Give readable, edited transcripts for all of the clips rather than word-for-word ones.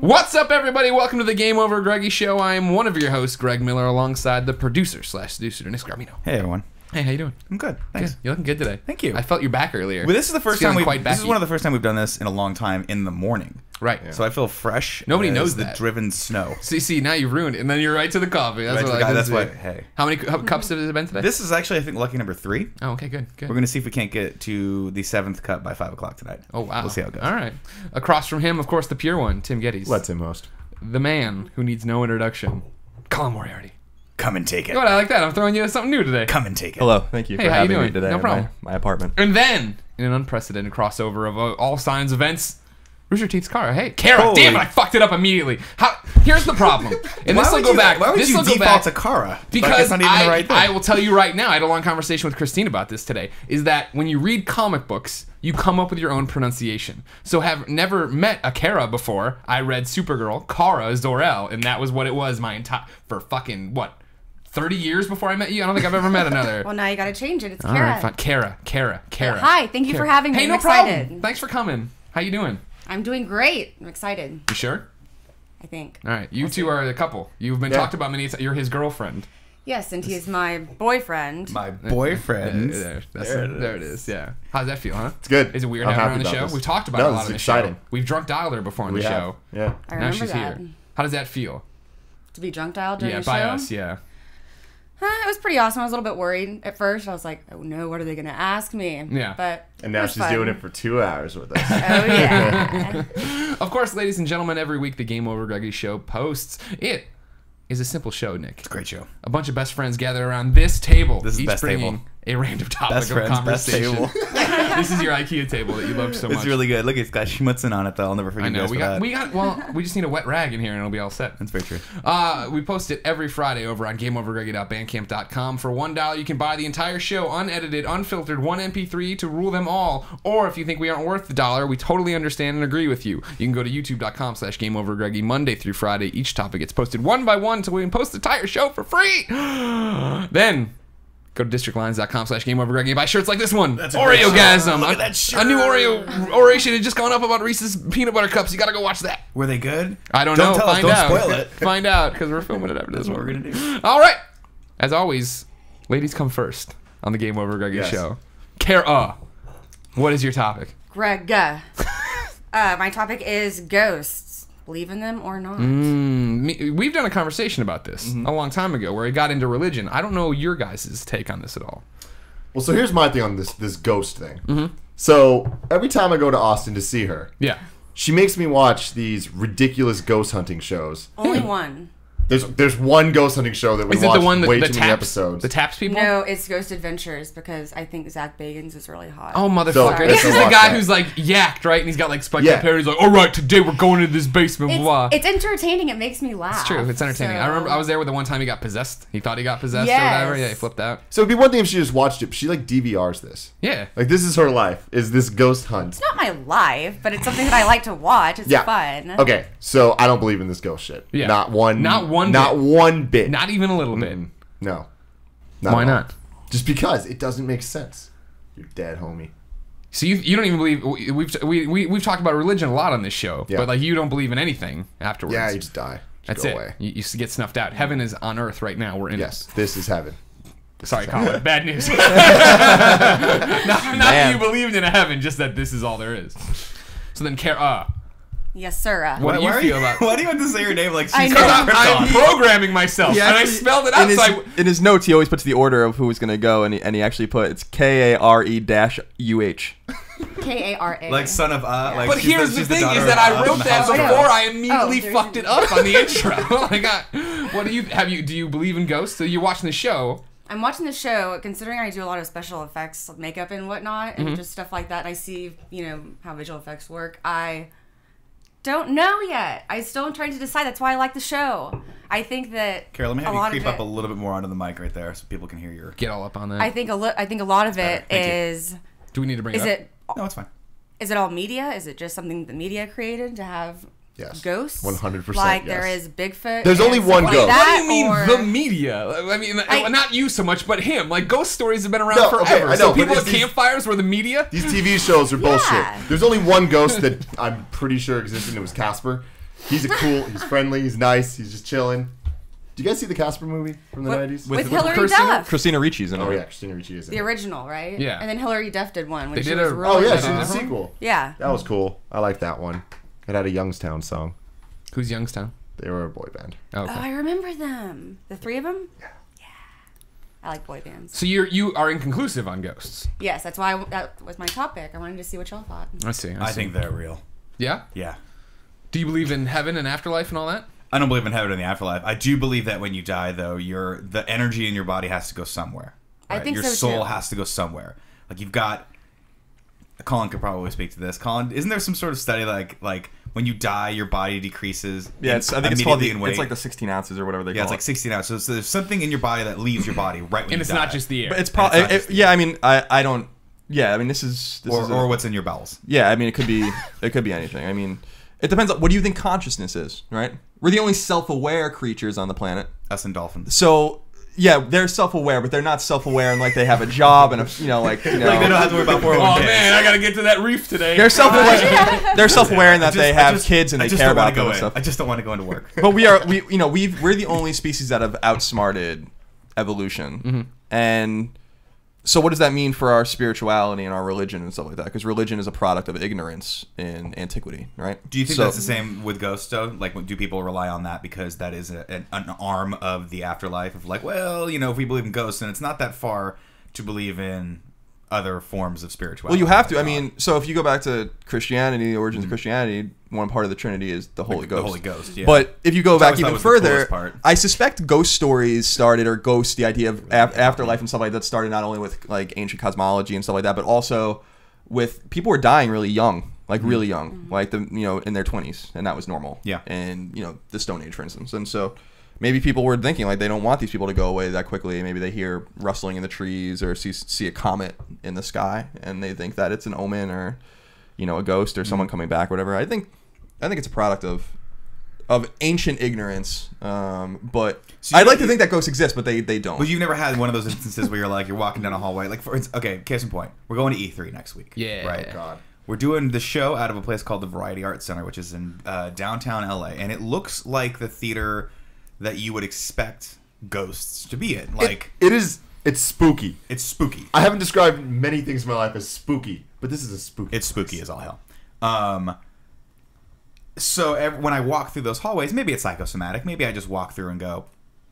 What's up, everybody? Welcome to the Game Over Greggy Show. I'm one of your hosts, Greg Miller, alongside the producer/seducer, Nick Scarpino. Hey, everyone. Hey, how you doing? I'm good. Thanks. Good. You're looking good today. Thank you. I felt your back earlier. Well, this is the first time this is one of the first time we've done this in a long time in the morning. Right. Yeah. So I feel fresh. Nobody knows the that. driven snow. See, now you've ruined it, and then you're right to the coffee. That's Right what to the I guy, did that's see. why. Hey. How many cups has it been today? This is actually, I think, lucky number 3. Oh, okay, good. We're going to see if we can't get to the 7th cup by 5 o'clock tonight. Oh, wow. We'll see how it goes. All right. Across from him, of course, the pure one, Tim Gettys. Let Tim host. The man who needs no introduction, Colin Moriarty. Come and take it. Good, I like that. I'm throwing you something new today. Come and take it. Hello, thank you Hey, for how you having doing? me today No in problem. my apartment. And then, in an unprecedented crossover of all signs events, Rooster Teeth's Kara. Hey, Kara, Holy. damn it, I fucked it up immediately. Here's the problem. And this will go back. Why would This you will go default back to Kara? because like, it's not even the right thing. I will tell you right now, I had a long conversation with Christine about this today, is that when you read comic books, you come up with your own pronunciation. So have never met a Kara before. I read Supergirl, Kara Zor-El, and that was what it was for fucking, what, 30 years before I met you? I don't think I've ever met another. Well, now you gotta change it. It's All Kara. right, fine. Kara. Hi, thank you for having me. Hey, I'm no excited. problem. Thanks for coming. How you doing? I'm doing great. I'm excited. You sure? I think. All right, you two are a couple. You've been talked about many times. You're his girlfriend. Yes, and he is my boyfriend. My boyfriend. There it is. Yeah. How's that feel, huh? It's good. Is it weird I'm having her on happy the about show? this. We've talked about No, it a lot this on the is exciting. show. We've drunk dialed her before on the show. Yeah. I Now remember she's that. here. How does that feel? To be drunk dialed during Yeah, the show. by us, yeah. It was pretty awesome. I was a little bit worried at first. I was like, oh no, what are they gonna ask me? Yeah. But And now was she's fun. doing it for 2 hours with us. Oh yeah. Of course, ladies and gentlemen, every week the Game Over Greggy Show posts. It is a simple show, Nick. It's a great show. A bunch of best friends gather around this table. This is each best bringing table. a random topic Best of friends, best conversation. table. This is your IKEA table that you loved so much. It's really good. Look, it's got schmutzin on it, though. I'll never forget I know. you guys for that. Well, we just need a wet rag in here and it'll be all set. That's very true. We post it every Friday over on GameOverGreggy.bandcamp.com. For $1, you can buy the entire show, unedited, unfiltered, one MP3 to rule them all. Or if you think we aren't worth the $1, we totally understand and agree with you. You can go to YouTube.com/GameOverGreggy Monday through Friday. Each topic gets posted one by one so we can post the entire show for free. Then go to districtlines.com/GameOverGreggy and buy shirts like this one. That's a great Oreo-gasm. Look at that shirt. A new Oreo oration had just gone up about Reese's peanut butter cups. You gotta go watch that. Were they good? I don't Don't know. tell us. Find Don't out. spoil it. Find out because we're filming it after this That's what one. we're going to do. All right. As always, ladies come first on the Game Over Greggy Yes. Show. Kara, what is your topic? Greg. My topic is ghosts. Believe in them or not? We've done a conversation about this a long time ago where it got into religion. I don't know your guys' take on this at all. Well, so here's my thing on this ghost thing. So every time I go to Austin to see her, Yeah. she makes me watch these ridiculous ghost hunting shows. Only one. There's one ghost hunting show that we Is it watched the one that way the too taps, many episodes. the taps people? No, it's Ghost Adventures because I think Zach Bagans is really hot. Oh, motherfucker. So, this is let's the watch guy that. who's like yacked, right? And he's got like spiked Yeah. up hair. He's like, all right, today we're going into this basement. It's, blah. it's entertaining. It makes me laugh. It's true. It's entertaining. So- I remember I was there with the one time he got possessed. He thought he got possessed or Yes. whatever. Yeah, he flipped out. So it'd be one thing if she just watched it, but she like DVRs this. Yeah. Like this is her life, is this ghost hunt. It's not my life, but it's something that I like to watch. It's Yeah. fun. Okay, so I don't believe in this ghost shit. Yeah. Not one bit. bit. Not even a little bit. No. Why at all. not? Just because it doesn't make sense. You're dead, homie. So you don't even believe we've talked about religion a lot on this show, Yeah. but like you don't believe in anything afterwards. Yeah, you just die. Just That's go it. away. You get snuffed out. Heaven is on earth right now. We're in Yes, this is heaven. it. Sorry, Colin. Bad news. not that you believed in a heaven, just that this is all there is. So then, Yes, sir. what do you feel about? Why do you have to say her name like I she's know. I'm programming myself, and I spelled it out. In his notes, he always puts the order of who was going to go, and he actually put it's KARE-UH. K-A-R-A. Like son of like But she's here's the she's thing: daughter is of that I in wrote the that household. before I immediately there's- fucked it up on the intro. Like, what do you do? You believe in ghosts? So you're watching the show. I'm watching the show, considering I do a lot of special effects, makeup and whatnot, and just stuff like that. And I see, how visual effects work. I don't know yet. I still am trying to decide. That's why I like the show. I think that Carol, let me a have you lot creep of up it, a little bit more onto the mic right there so people can hear your... Get all up on that. I think a lot of it Thank you. is. Do we need to bring Is it up? it? No, it's fine. Is it all media? Is it just something the media created to have Yes. ghosts? 100%. Like yes. there is Bigfoot. There's and only stuff one like ghost. that, What do you mean or- the media? I mean, not you so much, but him. Like ghost stories have been around No, okay, forever. I So know, but people it's at these- campfires were the media. These TV shows are bullshit. Yeah. There's only one ghost that I'm pretty sure existed, and it was Casper. He's he's friendly, he's nice, he's just chilling. Do you guys see the Casper movie from the 90s? With Hilary Duff. Christina Ricci's in it. Oh yeah, Christina Ricci is in The it. original, right? Yeah. And then Hilary Duff did one. When They she did was a- really Oh yeah, little. she's in the sequel. Yeah. That was cool. I like that one. It had a Youngstown song. Who's Youngstown? They were a boy band. Oh, Oh, okay. I remember them. The three of them? Yeah. I like boy bands. So you are inconclusive on ghosts. Yes, that's why that was my topic. I wanted to see what y'all thought. I see. I think they're real. Yeah. Yeah. Do you believe in heaven and afterlife and all that? I don't believe in heaven and the afterlife. I do believe that when you die, though, the energy in your body has to go somewhere. I think your so, soul too. has to go somewhere. Like you've got. Colin could probably speak to this. Colin, isn't there some sort of study like when you die, your body decreases? Yeah, I think it's called immediately in weight? it's like the 16 ounces or whatever they Yeah, call it's like it. 16 ounces. So there's something in your body that leaves your body right when And you it's die. not just the air. But it's And it's not probably just- yeah. I mean, I don't. Yeah, I mean, this is or what's in your bowels. Yeah, I mean, it could be anything. I mean, it depends on what do you think consciousness is, right? We're the only self-aware creatures on the planet. Us and dolphins. So yeah, they're self-aware, but they're not self-aware and like they have a job and Like they don't like have to worry about 401k. Oh man, I gotta get to that reef today. they're self-aware. They're self-aware in that they have kids and I they just care don't wanna about them go and in. stuff. I just don't want to go into work. But we're the only species that have outsmarted evolution. And so what does that mean for our spirituality and our religion and stuff like that? Because religion is a product of ignorance in antiquity, right? Do you think that's the same with ghosts, though? Like, do people rely on that because that is an arm of the afterlife? Of like, well, if we believe in ghosts, and it's not that far to believe in other forms of spirituality. Well, you have to. I mean, so if you go back to Christianity, the origins of Christianity, one part of the Trinity is the Holy Ghost. The Holy Ghost, yeah. But if you go Which I back always thought even was the coolest further, part. I suspect ghost stories started, or the idea of afterlife and stuff like that started not only with like ancient cosmology and stuff like that, but also with people were dying really young, like really young, like in their 20s, and that was normal. Yeah. And the Stone Age, for instance, and so. Maybe people were thinking like they don't want these people to go away that quickly. Maybe they hear rustling in the trees or see a comet in the sky, and they think that it's an omen or, a ghost or someone coming back, or whatever. I think it's a product of ancient ignorance. But So I'd like to think that ghosts exist, but they don't. But you've never had one of those instances where you're walking down a hallway. Like, for instance, okay, case in point, we're going to E3 next week. Yeah. Right. Oh, God. We're doing the show out of a place called the Variety Arts Center, which is in downtown LA, and it looks like the theater that you would expect ghosts to be in. Like, It's spooky. it's spooky. I haven't described many things in my life as spooky, but this is a spooky. It's spooky as all hell. So when I walk through those hallways, maybe it's psychosomatic. Maybe I just walk through and go,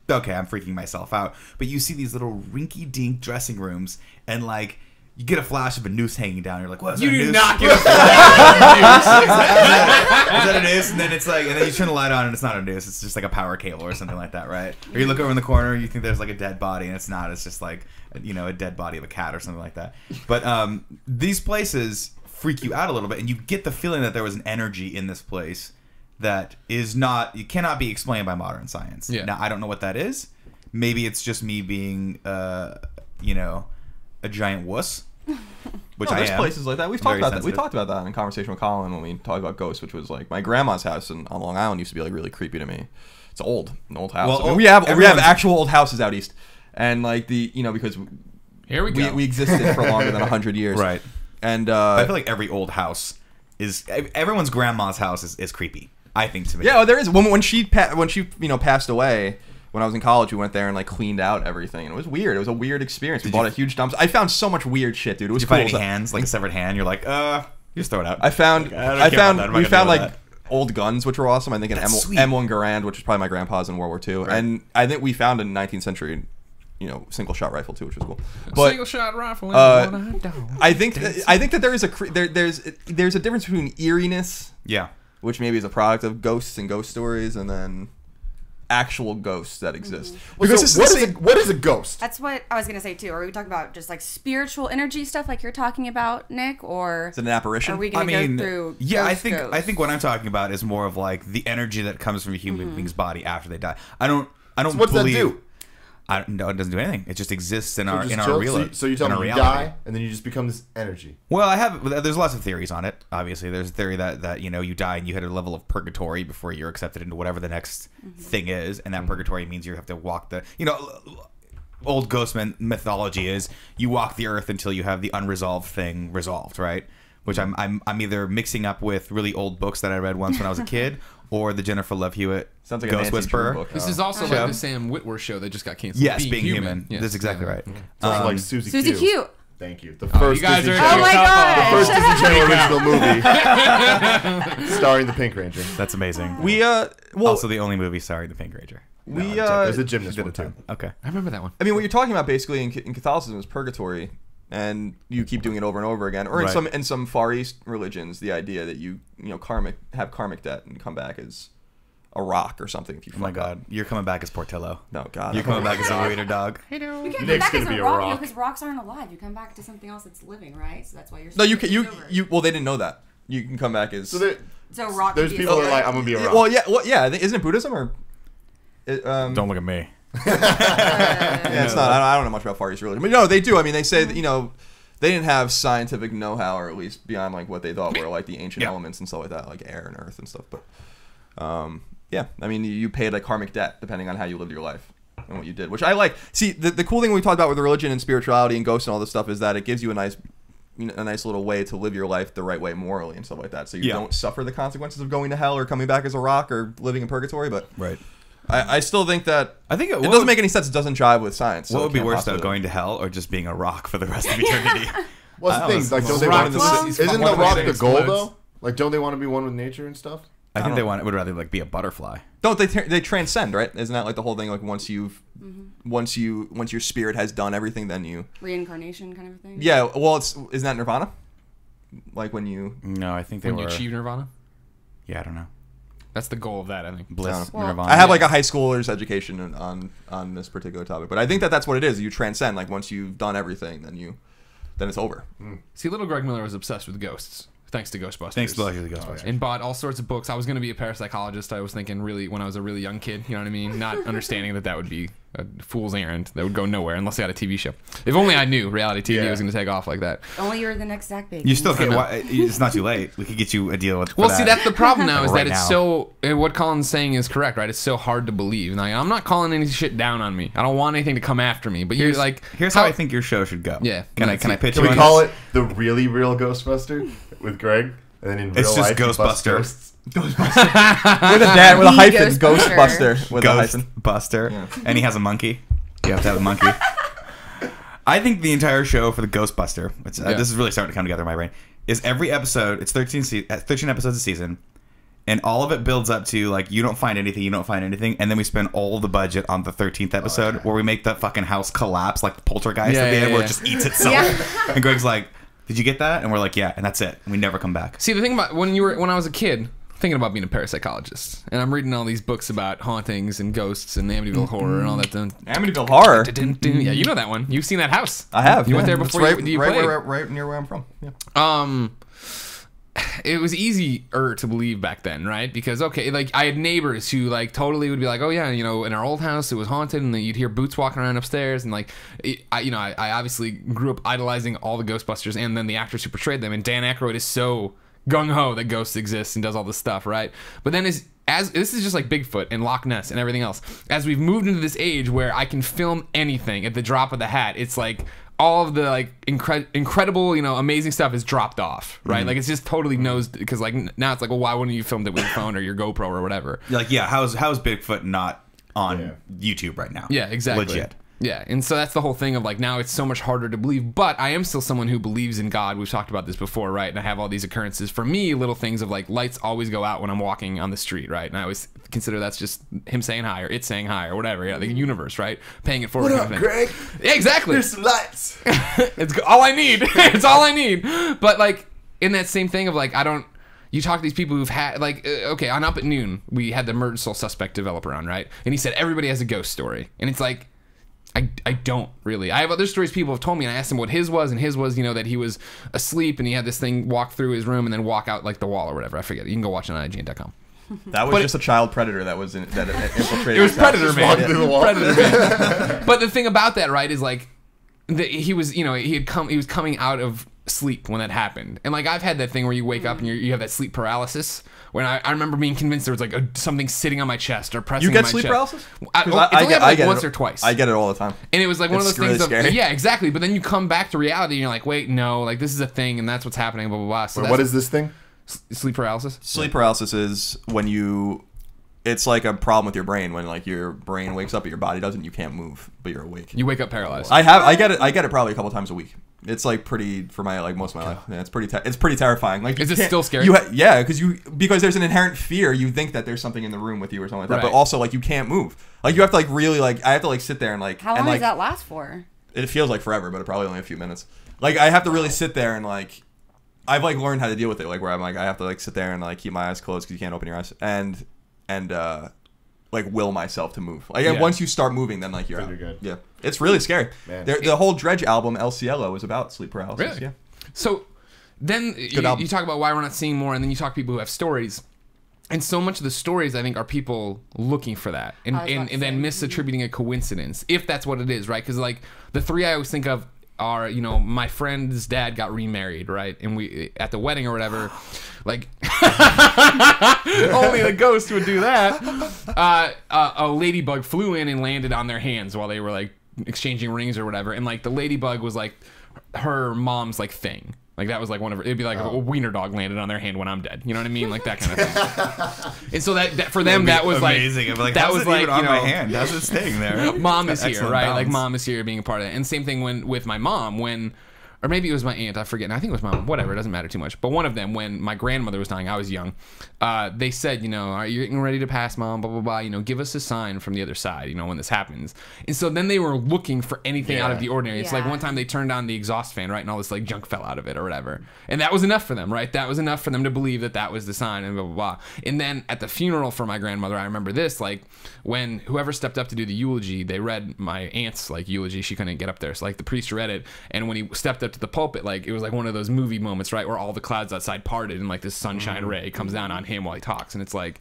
okay, I'm freaking myself out. But you see these little rinky-dink dressing rooms, and you get a flash of a noose hanging down. You're like, what is You that a do noose? not get a flash. Is that a noose? And then it's and then you turn the light on and it's not a noose. It's just like a power cable or something like that, right? Or you look over in the corner, you think there's like a dead body, and it's not. It's just a dead body of a cat or something like that. But these places freak you out a little bit, and you get the feeling that there was an energy in this place that cannot be explained by modern science. Yeah. Now I don't know what that is. Maybe it's just me being a giant wuss. Which there's I am. places like that. We've Very talked about that. We sensitive. talked about that in conversation with Colin when we talked about ghosts, which was like my grandma's house on Long Island used to be really creepy to me. It's an old house. Well, I mean, we have everyone's- actual old houses out east, and because Here we go. we existed for longer than 100 years, Right. And I feel like every old house everyone's grandma's house is creepy. I think to me. yeah, there is when she passed away. When I was in college, we went there and cleaned out everything, and it was weird. It was a weird experience. We bought a huge dumpster. I found so much weird shit, dude. It was Did you find cool. any hands, like a severed hand? You're like, you just throw it out. I found Like, I don't care about that. I'm not we gonna found deal like with old guns, which were awesome. I think an That's sweet. M1 Garand, which was probably my grandpa's in World War II, Right. and I think we found a 19th century, single shot rifle too, which was cool. But Single shot rifle. I think that there is there's a difference between eeriness, Yeah. which maybe is a product of ghosts and ghost stories, and then actual ghosts that exist. Well, Because so this is what is a ghost? That's what I was gonna say too. Are we talking about just like spiritual energy stuff, like you're talking about, Nick, or Is it an apparition? are we I gonna mean, go through? yeah, I ghosts? think what I'm talking about is more of like the energy that comes from a human being's body after they die. I don't So what's believe. that do? No, it doesn't do anything. It just exists in So our just in our chill? real. So you tell in me our you reality. die and then you just become this energy. Well, there's lots of theories on it. Obviously, there's a theory that you die and you hit a level of purgatory before you're accepted into whatever the next thing is, and that purgatory means you have to walk the old ghost mythology is you walk the earth until you have the unresolved thing resolved, right? Which I'm either mixing up with really old books that I read once when I was a kid, or the Jennifer Love Hewitt Sounds like a Ghost Nancy Whisperer. Drew book. This is also Show. like the Sam Witwer show that just got canceled. Yes, Being Human. Yes. That's exactly right. Sounds like Susie Susie Q. Thank you. The first you guys Disney are- Channel, Oh my god. first Disney Channel original movie starring the Pink Ranger. That's amazing. We well, Also, the only movie starring the Pink Ranger. we There's a gymnast one too. Okay. I remember that one. I mean, what you're talking about basically in Catholicism is purgatory, and you keep doing it over and over again. Or in Right. some Far East religions, the idea that you have karmic debt and come back as a rock or something. If you Oh my fuck up. God, you're coming back as Portillo. No, God. You're coming back as a wiener dog. You can't come Nick's back gonna as be a a rock, rock. because rocks aren't alive. You come back to something else that's living, right? So that's why you're. No, you still can over. well, they didn't know that. You can come back as. So there, So rock. there's could be people a that are like, I'm gonna be a rock. Well, yeah. I think, isn't it Buddhism or? Don't look at me. Yeah, it's not. I don't know much about Far East religion, but no, they do. I mean, they say that they didn't have scientific know-how, or at least beyond like what they thought were like the ancient elements and stuff like that, like air and earth and stuff. But yeah, I mean, you paid like karmic debt depending on how you lived your life and what you did, which I like. See, the cool thing we talked about with religion and spirituality and ghosts and all this stuff is that it gives you a nice little way to live your life the right way morally and stuff like that. So you don't suffer the consequences of going to hell or coming back as a rock or living in purgatory. But Right. I still think that I think it doesn't make any sense. It doesn't jive with science. What so would be it can't worse though, possibly- going to hell or just being a rock for the rest of eternity? What's the thing? Like, don't they Rock want the- to? he's Isn't the fucking rock with the it goal explodes. though? Like, don't they want to be one with nature and stuff? I think would rather like be a butterfly. Don't they transcend, right? Isn't that like the whole thing? Like once your spirit has done everything, then you Reincarnation kind of a thing. yeah. Well, isn't that nirvana? Like when you No, I think they When you were. achieve nirvana. Yeah, I don't know. That's the goal of that, I think. Bliss, Well, Nirvana. I have like a high schooler's education on this particular topic, but I think that's what it is. You transcend. Like once you've done everything, then it's over. See, little Greg Miller was obsessed with ghosts, thanks to Ghostbusters. Thanks to the Ghostbusters. And bought all sorts of books. I was going to be a parapsychologist. I was thinking really when I was a really young kid, you know what I mean? Not understanding that would be a fool's errand that would go nowhere unless they had a TV show. If only I knew reality TV Yeah. was going to take off like that. Only you're the next Zach Bagans. You still get. It's not too late. We could get you a deal with. for Well, see, that's the problem now is Right that it's now. so. What Colin's saying is correct, right? It's so hard to believe. Like, I'm not calling any shit down on me. I don't want anything to come after me. But you're like, Here's how I think your show should go. Yeah. Can I pitch Can you we on call this? it the really real Ghostbuster with Greg? And then in real It's just life, he busts Ghostbuster. ghosts? With a The hyphen, Ghostbuster. Ghostbuster with a hyphen. Ghostbuster, and he has a monkey. You have to have a monkey. I think the entire show for the Ghostbuster, which this is really starting to come together in my brain, is every episode. It's 13 episodes a season, and all of it builds up to like you don't find anything, and then we spend all the budget on the 13th episode where we make the fucking house collapse like the poltergeist Yeah, at the yeah, end where yeah. it just eats itself. Yeah. And Greg's like, "Did you get that?" And we're like, "Yeah," and that's it. And we never come back. see, the thing about when I was a kid, thinking about being a parapsychologist, and I'm reading all these books about hauntings and ghosts and Amityville Horror and all that. Amityville Horror. Yeah, you know that one. You've seen that house. I have. You went yeah. there It's before right, you right, played. right near where I'm from. Yeah. It was easier to believe back then, right? Because like I had neighbors who like totally would be like, oh yeah, in our old house it was haunted, and then you'd hear boots walking around upstairs, and like, I obviously grew up idolizing all the Ghostbusters, and then the actors who portrayed them, and Dan Aykroyd is so gung ho that ghosts exist and does all this stuff, right? But then as this is just like Bigfoot and Loch Ness and everything else, as we've moved into this age where I can film anything at the drop of the hat, it's like all of the like incredible, amazing stuff is dropped off, right? Like it's just totally nosed because like now it's like, well, why wouldn't you filmed it with your phone or your GoPro or whatever? You're like, yeah, how's Bigfoot not on YouTube right now? Yeah, exactly. Legit. Yeah, and so that's the whole thing of like now it's so much harder to believe, but I am still someone who believes in God. We've talked about this before, right? And I have all these occurrences. For me, little things of like lights always go out when I'm walking on the street, right? And I always consider that's just him saying hi or it saying hi or whatever. Yeah, the universe, right? Paying it forward. What up, kind of thing. Greg? Yeah, exactly. Here's some lights. It's all I need. It's all I need. But like in that same thing of like you talk to these people who've had like on Up at Noon we had the Murder Soul Suspect developer on, right? And he said everybody has a ghost story, and it's like I don't really. I have other stories people have told me, and I asked him what his was, and his was that he was asleep and he had this thing walk through his room and then walk out like the wall or whatever. I forget. You can go watch it on IGN.com. That was just a child predator that infiltrated. It was his house. Predator Man. walked through the wall. Predator Man. But the thing about that, right, is like he was coming out of sleep when that happened, and like I've had that thing where you wake up and you have that sleep paralysis. When I remember being convinced there was like something sitting on my chest or pressing. You get on my sleep chest. paralysis? I get I get once it. or twice. I get it all the time. And it was like one of It's those things really scary. yeah, exactly. But then you come back to reality and you're like, wait, no, like this is a thing and that's what's happening, blah, blah, blah. So What is this thing? Sleep paralysis. Sleep paralysis is when you. It's like a problem with your brain when like your brain wakes up but your body doesn't. You can't move, but you're awake. You wake up paralyzed. I get it probably a couple times a week. It's like pretty for my like most of my life. Yeah, it's pretty terrifying. Like, is it still scary? Yeah, because there's an inherent fear. You think that there's something in the room with you or something like that, Right. but also like you can't move. Like you have to like really like I have to like sit there and like. How long and, like, does that last for? It feels like forever, but probably only a few minutes. Like I have to really sit there and like. I've like learned how to deal with it. Like where I'm like I have to like sit there and like keep my eyes closed because you can't open your eyes and like will myself to move. Like once you start moving, then like you're out. Good. Yeah, it's really scary. The whole Dredge album, El Cielo, is about sleep paralysis. Really? Yeah. So then you talk about why we're not seeing more, and then you talk to people who have stories. And so much of the stories, I think, are people looking for that and then misattributing a coincidence, if that's what it is, right? Because like the three I always think of are, you know, my friend's dad got remarried, right? And we at the wedding or whatever, like only the ghost would do that. A ladybug flew in and landed on their hands while they were like exchanging rings or whatever, and like the ladybug was like her mom's like thing. Like that was like one of her, it'd be like a wiener dog landed on their hand when I'm dead. You know what I mean? Like that kind of thing. And so that for them that was amazing. like that was was like even on you my know, hand. How's it staying there? Mom is here, Excellent right? balance. Like mom is here being a part of it. And same thing with my mom or maybe it was my aunt, I forget. And I think it was my mom. Whatever, it doesn't matter too much. But one of them, when my grandmother was dying, I was young. They said, you know, are you getting ready to pass, Mom? Blah blah blah. You know, give us a sign from the other side. You know, when this happens. And so then they were looking for anything out of the ordinary. It's like one time they turned on the exhaust fan, right, and all this like junk fell out of it or whatever. And that was enough for them, right? That was enough for them to believe that was the sign and blah blah blah. And then at the funeral for my grandmother, I remember this, like when whoever stepped up to do the eulogy, they read my aunt's like eulogy. She couldn't get up there, so like the priest read it, and when he stepped up to the pulpit, like it was like one of those movie moments, right, where all the clouds outside parted and like this sunshine ray comes down on him while he talks, and it's like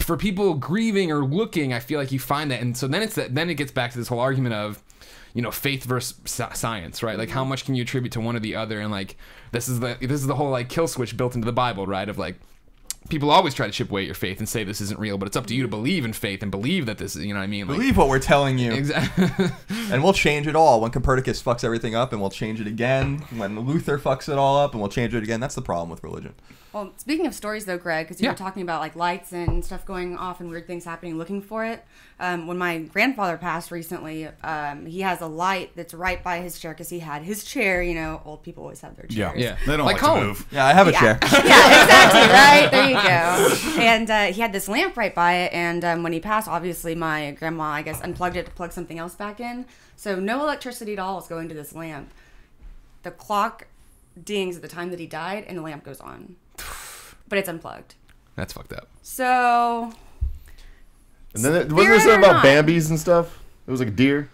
for people grieving or looking, I feel like you find that, and so then it gets back to this whole argument of, you know, faith versus science, right? Like how much can you attribute to one or the other, and like this is the whole like kill switch built into the Bible, right? Of like people always try to chip away at your faith and say this isn't real, but it's up to you to believe in faith and believe that this is, you know what I mean? Like, believe what we're telling you. Exactly. And we'll change it all. When Copernicus fucks everything up, and we'll change it again. When Luther fucks it all up, and we'll change it again. That's the problem with religion. Well, speaking of stories, though, Greg, because you were talking about like lights and stuff going off and weird things happening, looking for it. When my grandfather passed recently, he has a light that's right by his chair because he had his chair. You know, old people always have their chairs. Yeah. They don't Like like Colin. to move. Yeah, I have a chair. Yeah, exactly, right? There you go. And he had this lamp right by it, and when he passed, obviously my grandma, I guess, unplugged it to plug something else back in. So no electricity at all is going to this lamp. The clock dings at the time that he died, and the lamp goes on. But it's unplugged. That's fucked up. So... And then wasn't there something about Bambis and stuff? It was like a deer.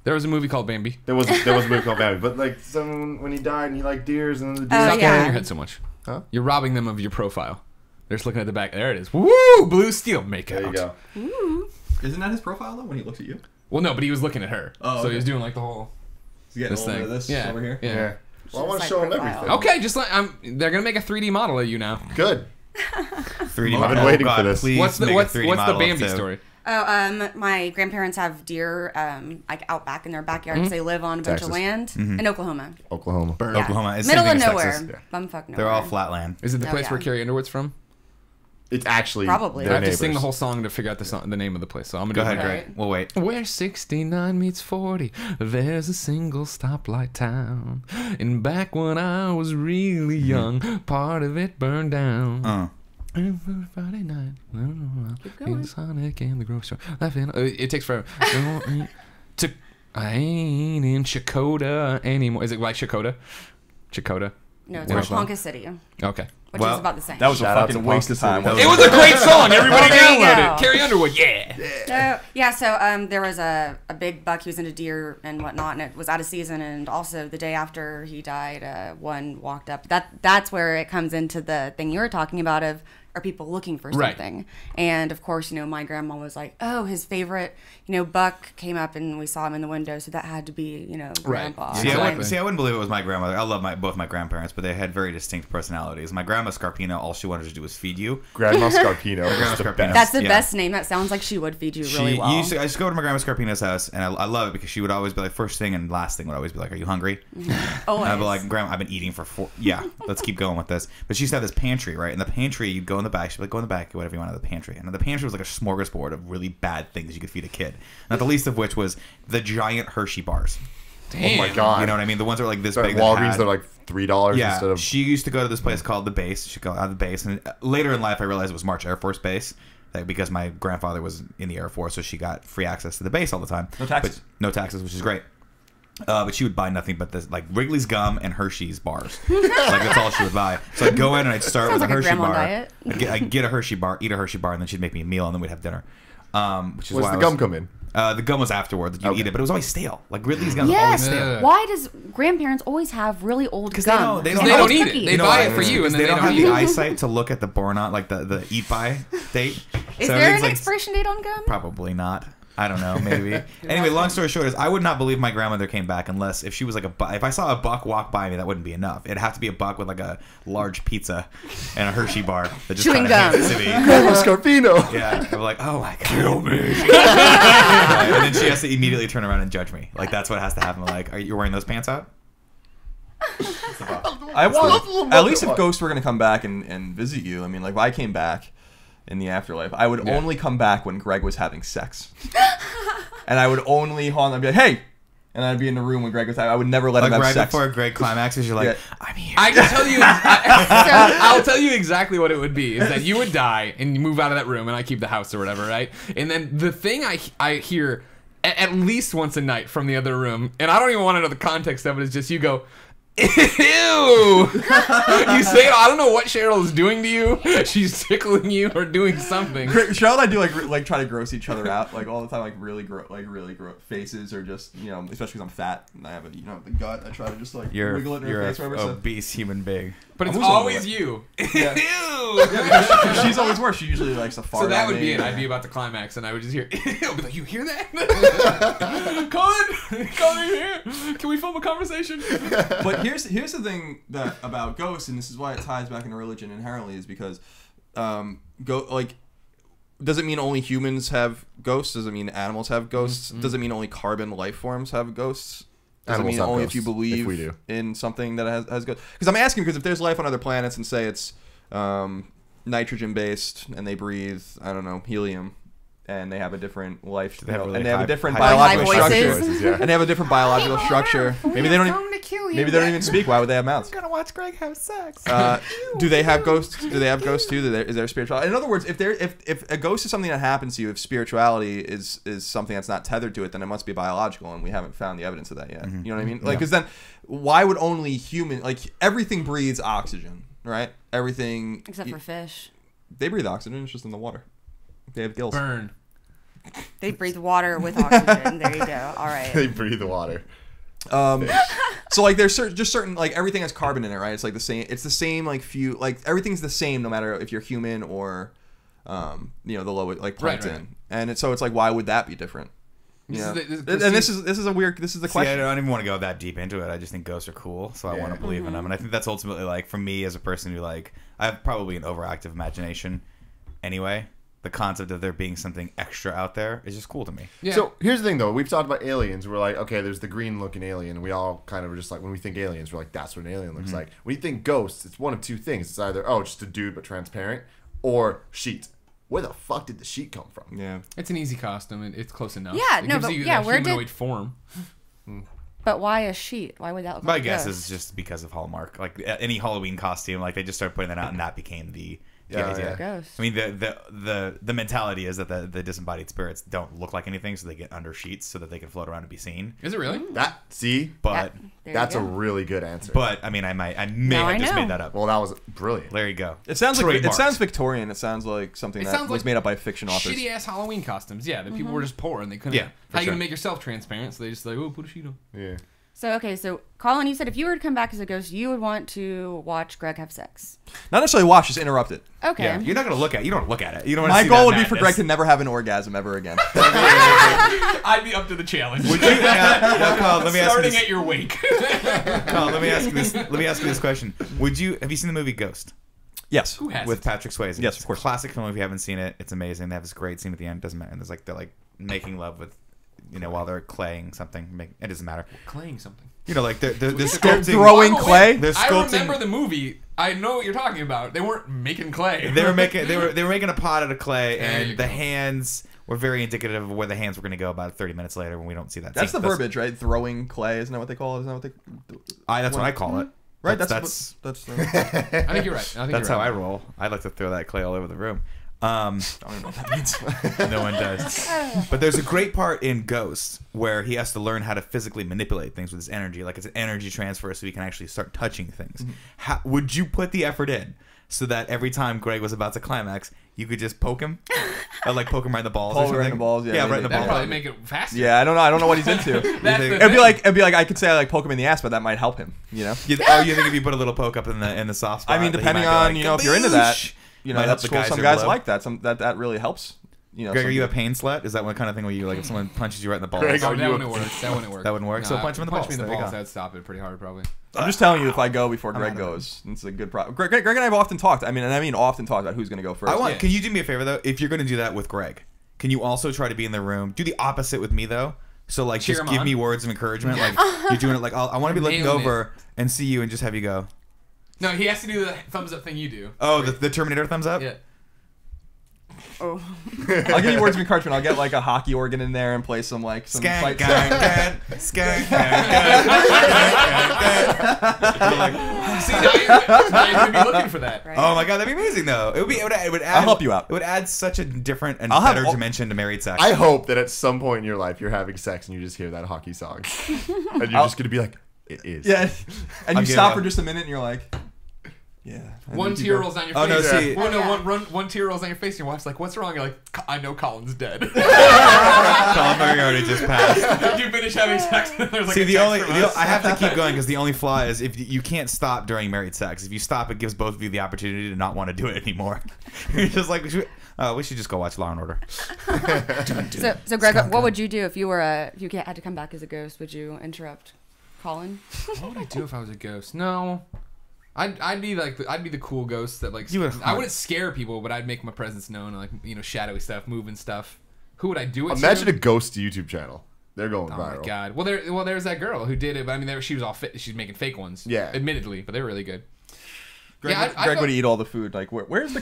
There was a movie called Bambi. There was a movie called Bambi, but like someone when he died and he liked deers and then the deer. Stop yeah. getting your head so much. Huh? You're robbing them of your profile. They're just looking at the back. There it is. Woo! Blue steel. Make There out. you go. Isn't that his profile though when he looks at you? Well, no, but he was looking at her. Oh, So okay. he was doing like the whole this thing. This yeah. over here. Yeah. Yeah. Well, I want to Side show him profile. everything. Okay, just like they're gonna make a 3D model of you now. Good. 3D I've model. been waiting God, for this. Please What's the make a what's 3D the model Bambi of Tim. story? Oh, my grandparents have deer like out back in their backyards. They live on a bunch Texas. of land in Oklahoma. Oklahoma. Yeah. Oklahoma. It's Middle same of thing as nowhere. Texas. Bumfuck nowhere. They're all flat land. Is it the Oh, place yeah. where Carrie Underwood's from? It's actually Probably. I their have to neighbors. sing the whole song to figure out the name of the place. So I'm gonna Go do ahead, it. Greg. Right. We'll wait. Where 69 meets 40, there's a single stoplight town. And back when I was really young, part of it burned down. And Friday night, in Sonic and the grocery store. It takes forever. I ain't in Chakota anymore. Is it like Chakota? Chakota? No, it's Where's called Ponca City, Okay. which Well, is about the same. That was Shout a out to fucking waste of time. Ponca City. It was a great song. Everybody There you download go. it. Carrie Underwood, yeah. So there was a big buck. He was into deer and whatnot, and it was out of season. And also the day after he died, one walked up. That's where it comes into the thing you were talking about of or people looking for Right. something. And of course, my grandma was like, oh, his favorite, buck came up and we saw him in the window, so that had to be, grandpa. See, Exactly. I wouldn't believe it was my grandmother. I love both my grandparents, but they had very distinct personalities. My grandma Scarpino, all she wanted to do was feed you. Grandma Scarpino. Grandma is the Scarpino. best. That's the Yeah. best name. That sounds like she would feed you really well. I used to go to my grandma Scarpino's house, and I love it because she would always be like, first thing and last thing would always be like, are you hungry? Always. And I'd be like, Grandma, I've been eating for 4. Yeah, let's keep going with this. But she used to have this pantry, right? In the pantry, you'd go in the back. She'd be like, go in the back, get whatever you want out of the pantry. And the pantry was like a smorgasbord of really bad things you could feed a kid. Not the least of which was the giant Hershey bars. Damn. Oh my god. You know what I mean? The ones that are like this At big. Walgreens, they're like $3 yeah, instead of. she used to go to this place called the Base. She'd go out of the base, and later in life, I realized it was March Air Force Base, like, because my grandfather was in the Air Force, so she got free access to the base all the time. No taxes. But, no taxes, which is great. But she would buy nothing but this, like Wrigley's gum and Hershey's bars. Like that's all she would buy. So I'd go in and I'd start Sounds with a like a Hershey grandma bar. diet. I'd get a Hershey bar, eat a Hershey bar, and then she'd make me a meal, and then we'd have dinner. Which is Where's why the I gum was- come in? The gum was afterwards. You Okay. eat it, but it was always stale. Like Wrigley's gum was always Yes. stale. Yeah. Why does grandparents always have really old gum? Because they don't- they They don't don't have- eat it. cookies. They You know buy why? it for you, and then they don't have eat the it. eyesight to look at the born on, like the eat by date. Is So there everything's an like, expiration date on gum? Probably not. I don't know. Maybe. Anyway, long story short is I would not believe my grandmother came back unless if she was like if I saw a buck walk by me, that wouldn't be enough. It'd have to be a buck with like a large pizza and a Hershey bar that just Chewing kind of hands gum. it to me. Grandma Scarpino. Yeah, I'm like, oh my god, kill me. And then she has to immediately turn around and judge me. Like that's what has to happen. Like, are you wearing those pants out? I Well, would, at least if ghosts were going to come back and visit you. I mean, like, if I came back in the afterlife, I would only come back when Greg was having sex. And I would only haunt and be like, hey! And I'd be in the room when Greg was having I would never let Like him have right sex. before Greg climaxes, you're like, Yeah. I'm here. I can tell you. I'll tell you exactly what it would be. Is that you would die and you move out of that room, and I keep the house or whatever, right? And then the thing I hear at least once a night from the other room, and I don't even want to know the context of it. Is just you go, ew. You say, I don't know what Cheryl is doing to you. She's tickling you or doing something. Cheryl and I do like try to gross each other out like all the time, like really gross faces, or just especially because I'm fat and I have the gut. I try to just like wiggle it in her face. You're Whatever. an obese human being. But it's I'm also always aware. you. Yeah. Ew. She's always worse. She usually likes to fart. So that at would me be it. or- I'd be about to climax, and I would just hear, I'll be like, you hear that? Colin, are you here? Can we film a conversation? But here's the thing that about ghosts, and this is why it ties back into religion inherently, is because does it mean only humans have ghosts? Does it mean animals have ghosts? Mm-hmm. Does it mean only carbon life forms have ghosts? Does Animals it mean have only ghosts, if you believe if we do. in something that has ghosts? Because I'm asking because if there's life on other planets and say it's nitrogen based and they breathe, I don't know, helium, and they have a different life, They have really and they have a high- different high biological voices. structure, Voices, yeah. and they have a different biological structure. Maybe they don't even speak. Why would they have mouths? I'm gonna watch Greg have sex. Do they have ghosts? Do they have ghosts too? Is there spirituality? In other words, if a ghost is something that happens to you, if spirituality is something that's not tethered to it, then it must be biological, and we haven't found the evidence of that yet. You know what I mean? Like, because then, why would only everything breathes oxygen, right? Everything Except for fish. they breathe oxygen. It's just in the water. They have gills. Burn. They breathe water with oxygen. There you go. All right. They breathe the water. So like there's certain like everything has carbon in it, right? It's like the same. It's the same everything's the same no matter if you're human or the low like plankton. Right. And so it's like why would that be different? This Yeah. is And this is the See, question. I don't even want to go that deep into it. I just think ghosts are cool, so I want to believe in them. And I think that's ultimately like for me as a person who like I have probably an overactive imagination. Anyway, the concept of there being something extra out there is just cool to me. Yeah. So here's the thing, though. We've talked about aliens. We're like, okay, there's the green-looking alien. And we all kind of are just like, when we think aliens, we're like, that's what an alien looks like. When you think ghosts, it's one of two things. It's either, just a dude but transparent, or sheet. Where the fuck did the sheet come from? Yeah. It's an easy costume. It's close enough. Yeah, it no, gives but you yeah, that where did- humanoid form. But why a sheet? Why would that look My like a guess ghost? is just because of Hallmark. Like any Halloween costume, like they just started putting that out, and that became the Yeah, idea. yeah. Ghost. I mean, the mentality is that the disembodied spirits don't look like anything, so they get under sheets so that they can float around and be seen. Is it really? See? But There That's you a go. really good answer. I mean, I may Now have I just know. made that up. Well, that was brilliant. There you go. It sounds Trademarked. Victorian. It sounds like something It that sounds was like made up by fiction authors. Shitty ass Halloween costumes. Yeah, the people were just poor and they couldn't. Yeah, for How you sure. gonna make yourself transparent? So they just like, put a sheet on. Yeah. So, okay, so Colin, you said if you were to come back as a ghost, you would want to watch Greg have sex. Not necessarily watch, just interrupt it. Okay. Yeah, you're not gonna look at it. You don't look at it. You don't want to My see goal that would be for madness. Greg to never have an orgasm ever again. I'd be up to the challenge. Would you? Now, Colin, let me ask you Starting this. at your wake. Colin, let me ask you this. Let me ask you this question. Would you? Have you seen the movie Ghost? Yes. Who has With Patrick Swayze? Yes, It's of a course. classic film. If you haven't seen it, it's amazing. They have this great scene at the end. Doesn't matter. And there's like they're like making love with, while they're claying something. It doesn't matter. Claying something. Like they're They're sculpting. throwing clay. They're I sculpting. remember the movie. I know what you're talking about. They weren't making clay. They were making a pot out of clay, There you and the go. hands were very indicative of where the hands were going to go about 30 minutes later when we don't see that. That's scene. the verbiage, right? Throwing clay. Isn't that what they call it? Isn't that what they? That's what I call it. Right. That's I think you're right. that's how I roll. I like to throw that clay all over the room. I don't even know what that means. No one does. But there's a great part in Ghost where he has to learn how to physically manipulate things with his energy. Like it's an energy transfer so he can actually start touching things. How, would you put the effort in so that every time Greg was about to climax, you could just poke him? Or like poke him right in the balls or Poke something? right in the balls, yeah, Yeah, right in the That'd balls. probably make it faster. Yeah, I don't know. I don't know what he's into. That's the It'd thing. be like I could say I like poke him in the ass, but that might help him. You know. You think if you put a little poke up in the soft spot? I mean, that he depending might on be if you're into that, "Kaboosh!" you know, Might help that's the cool. Some geyser guys blow. like that. That really helps. You know. Greg, are some you a people- pain slut? Is that one kind of thing where you like if someone punches you right in the balls? Greg, Oh, are that you wouldn't work. That wouldn't work. That wouldn't work. So punch him in the balls. Punch me in the There you balls. go. That'd stop it pretty hard, probably. I'm just telling you, if I go before Greg out of it. goes, it's a good problem. Greg and I have often talked. I mean often talked about who's going to go first. I want. Yeah. Can you do me a favor though? If you're going to do that with Greg, can you also try to be in the room? Do the opposite with me though. So like, Cheer just him give on. me words of encouragement. Like you're doing it. Like I want to be looking Nailing it. over and see you and just have you go. No, he has to do the thumbs up thing you do. Oh, the Terminator thumbs up. Yeah. Oh. I'll give you words of encouragement. I'll get like a hockey organ in there and play some Skank, fight gang, song. gang, skank, gang, gang, You're like, See, now you're gonna be looking for that. Right. oh my god, that'd be amazing though. It would add. I'll help you out. It would add such a different and I'll have better all- dimension to married sex. I hope that at some point in your life you're having sex and you just hear that hockey song, and you're just gonna be like, "It is." Yeah, and you giving stop up. for just a minute and you're like, yeah. I One need to tear go. rolls down your Oh, no, face. see- Well, no, Yeah. one tear rolls down your face, and your wife's like, "What's wrong?" You're like, "I know Colin's dead." Colin Moriarty just passed. You finish having sex, and there's like See, a the text only from us. I have to keep going because the only flaw is if you can't stop during married sex. If you stop, it gives both of you the opportunity to not want to do it anymore. You're just like, we should just go watch Law and Order. So Greg, what would you do if you had to come back as a ghost? Would you interrupt Colin? What would I do if I was a ghost? No. I'd be the cool ghost that like You would I wouldn't scare people, but I'd make my presence known, like shadowy stuff, moving stuff. Who would I do it Imagine to? a ghost YouTube channel. They're going Oh viral. my god! Well, there's that girl who did it. But I mean, she was all fit. She's making fake ones. Yeah. Admittedly, but they're really good. Greg, Yeah, I'd Greg go- would eat all the food. Like, where's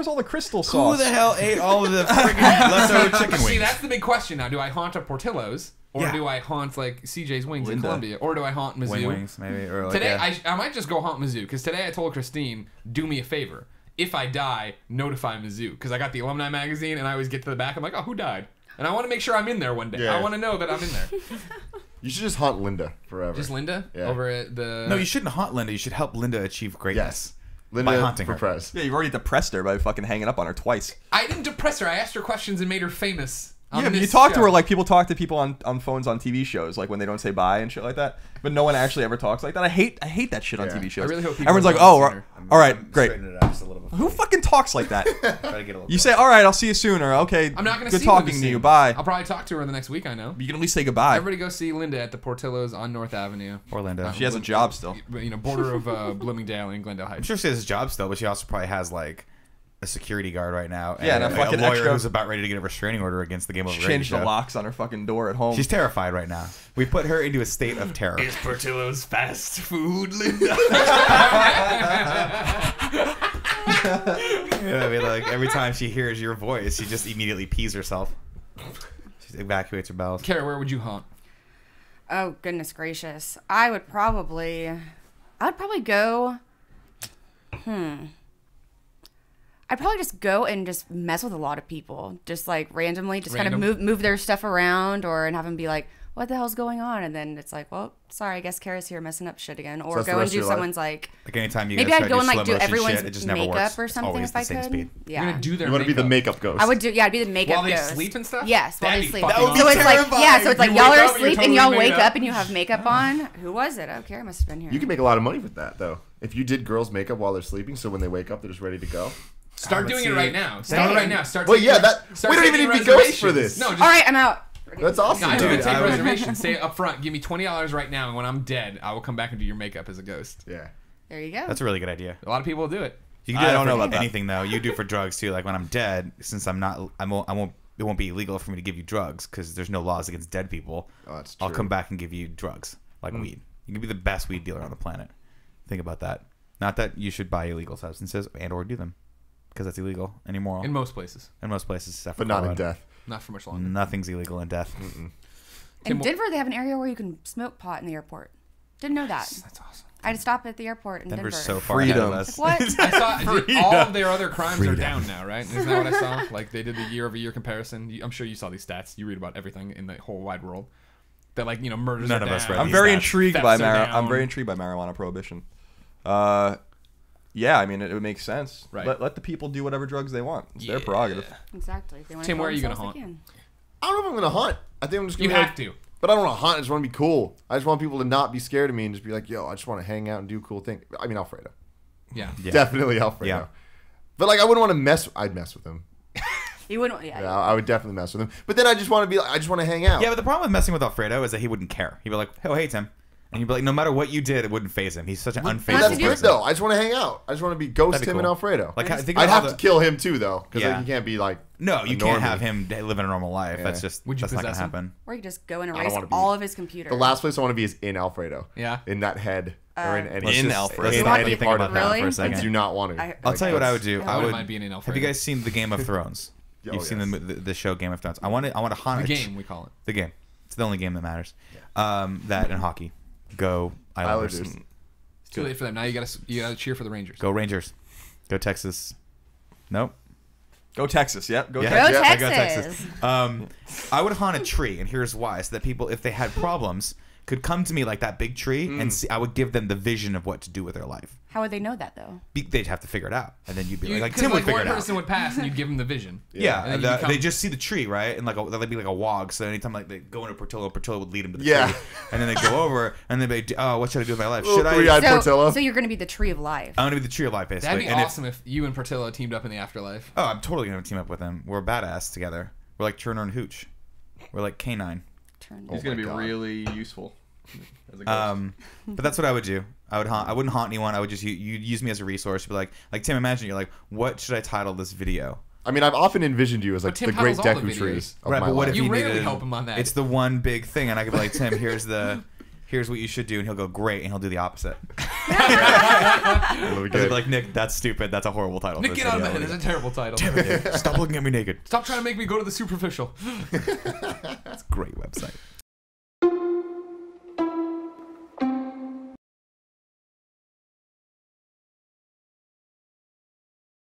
all the crystal sauce? Who the hell ate all of the freaking leftover chicken See, wings? that's the big question now. Do I haunt a Portillo's, or Yeah. do I haunt like CJ's Wings in Linda. Columbia, or do I haunt Mizzou? Wing wings, maybe. Or like Today, a- I might just go haunt Mizzou because today I told Christine, do me a favor. If I die, notify Mizzou because I got the alumni magazine and I always get to the back. I'm like, oh, who died? And I want to make sure I'm in there one day. Yeah. I want to know that I'm in there. You should just haunt Linda forever. Just Linda Yeah. over at the. no, you shouldn't haunt Linda. You should help Linda achieve greatness. Yes. Linda By haunting for her. press. Yeah, you've already depressed her by fucking hanging up on her twice. I didn't depress her. I asked her questions and made her famous. on Yeah, but you this talk to show. her like people talk to people on phones on TV shows, like when they don't say bye and shit like that. But no one actually ever talks like that. I hate that shit on Yeah. TV shows. I really hope people Everyone's like, don't oh, sooner. all right, great. Straighten it out just a little bit. Who fucking talks like that? Try to get a little You say, all right, I'll see you soon, or okay, I'm not going to good see talking Linda to you, soon. bye. I'll probably talk to her the next week. I know. You can at least say goodbye. Everybody go see Linda at the Portillo's on North Avenue. Orlando. She has a job still. Border of Bloomingdale and Glendale I'm Heights. sure she has a job still, but she also probably has like a security guard right now. Yeah, and a like, fucking lawyer extra- who's about ready to get a restraining order against the Game Over Change the show. locks on her fucking door at home. She's terrified right now. We put her into a state of terror. Is Portillo's fast food, Linda? I mean, like every time she hears your voice, she just immediately pees herself. She evacuates her bowels. Kara, where would you haunt? Oh goodness gracious! I would probably go. I'd probably just go and just mess with a lot of people, just like randomly, just kind of Random? move their stuff around, and have them be like, what the hell's going on? And then it's like, well, sorry, I guess Kara's here messing up shit again. Or that's the go and rest do of your life? someone's like anytime you maybe guys I'd try go to and do like do slow motion everyone's shit, it just never makeup works. or It's something always if I the same could. speed. Yeah. You're gonna do their You want to be the makeup ghost. I would do, yeah, I'd be the makeup While they ghost. sleep and stuff? Yes, while That'd they be sleep. fucking That would be So it's like, terrifying. yeah, so it's like You y'all wake are up and you're asleep and y'all totally made wake up. up and you have makeup on. Who was it? Oh, Kara must have been here. You can make a lot of money with that, though. If you did girls' makeup while they're sleeping, so when they wake up, they're just ready to go. Start doing it see. right now. Start Dang. right now. Start. Well, taking yeah, that start we don't even taking need to be ghosts for reservations. this. No, just, All right, I'm out. That's awesome. No, though. dude, take I would- reservations. Say up front, give me $20 right now, and when I'm dead, I will come back and do your makeup as a ghost. Yeah. There you go. That's a really good idea. A lot of people will do it. You can do I that don't for know about that. anything though. You do for drugs too. Like when I'm dead, since I'm not, I won't. It won't be illegal for me to give you drugs because there's no laws against dead people. Oh, that's I'll true. come back and give you drugs like weed. You can be the best weed dealer on the planet. Think about that. Not that you should buy illegal substances and or do them because that's illegal and immoral In most places, in most places, except for But not in Colorado. death. not for much longer. Nothing's illegal in death. In Denver, they have an area where you can smoke pot in the airport. Didn't know that. That's awesome. I had to stop at the airport in Denver's Denver. so far ahead of Freedom. us. What? I saw all of their other crimes are down now, right? Isn't that what I saw? Like they did the year-over-year comparison. I'm sure you saw these stats. You read about everything in the whole wide world. That like murders. None are of us down. read I'm these very stats. intrigued Thefts by are down. I'm very intrigued by marijuana prohibition. Yeah, I mean it would make sense. Right. Let the people do whatever drugs they want. It's their prerogative. Exactly. If they want Tim, to where are you gonna themselves, they haunt? can. I don't know if I'm gonna hunt. I think I'm just gonna. You be have like, to. But I don't want to hunt. I just want to be cool. I just want people to not be scared of me and just be like, yo, I just want to hang out and do cool things. I mean, Alfredo. Yeah. Yeah. Definitely Alfredo. Yeah. But like, I wouldn't want to mess. I'd mess with him. You wouldn't. Yeah. Yeah, I would definitely mess with him. But then I just want to be. I just want to hang out. Yeah, but the problem with messing with Alfredo is that he wouldn't care. He'd be like, "Oh, hey, Tim," and you'd be like, "No matter what you did, it wouldn't phase him. He's such an But unfazed that's good person." though. I just want to hang out. I just want to be Ghost That'd be Tim and cool. Alfredo. Like, think I'd about have to kill him too though, because Yeah. he can't be like. No, a you can't normie. have him living a normal life. Yeah. That's just Would you that's not gonna possess him? happen. Or you could just go and don't erase wanna be- all of his computer. The last place I want to be is in Alfredo. Yeah. In that head or in any. Let's In just- Alfredo. let's In not any think part about of that Really? for a I second. do not want to. I'll tell you what I would do. I I wouldn't would. mind being in Have Alfredo. you guys seen the Game of Thrones? Oh, You've seen yes. the show Game of Thrones. I want to haunt The a game we call it. The game. It's the only game that matters. That and hockey. Go Islanders. Islanders. It's too late for them. Now you gotta cheer for the Rangers. Go Rangers. Go Texas. Nope. Go Texas. Yep. Go Yeah. Texas. Go I Texas. go Texas. I would haunt a tree, and here's why: so that people, if they had problems, could come to me like that big tree, and see. I would give them the vision of what to do with their life. How would they know that though? They'd have to figure it out, and then you'd be You, like 'cause, Tim would like figure one it out. person would pass, and you'd give them the vision. Yeah, And then and you become- they just see the tree, right? And like that'd be like a wog. So anytime like they go into Portillo would lead them to the Yeah. tree, and then they go over, and they'd be, oh, what should I do with my life? Little Should I? three-eyed So, Portillo. so you're going to be the tree of life. I'm gonna be the tree of life, basically. That'd be And awesome if you and Portillo teamed up in the afterlife. Oh, I'm totally gonna team up with them. We're badass together. We're like Turner and Hooch. We're like Canine. Turn. He's Oh gonna my be God. really useful. As a ghost. But that's what I would do. I wouldn't haunt anyone. I would just you use me as a resource. You'd be like Tim. Imagine you're like, what should I title this video? I mean, I've often envisioned you as like Tim the great titles all the Deku tree videos. of Right, my but what life. if You rarely needed, help him on that. It's the one big thing, and I could be like, Tim, here's what you should do, and he'll go great, and he'll do the opposite. That'll be I'd good. be like, Nick, that's stupid. That's a horrible title. Nick, for get this out of my video. head. That's a terrible title. Stop looking at me naked. Stop trying to make me go to the superficial. That's a great website.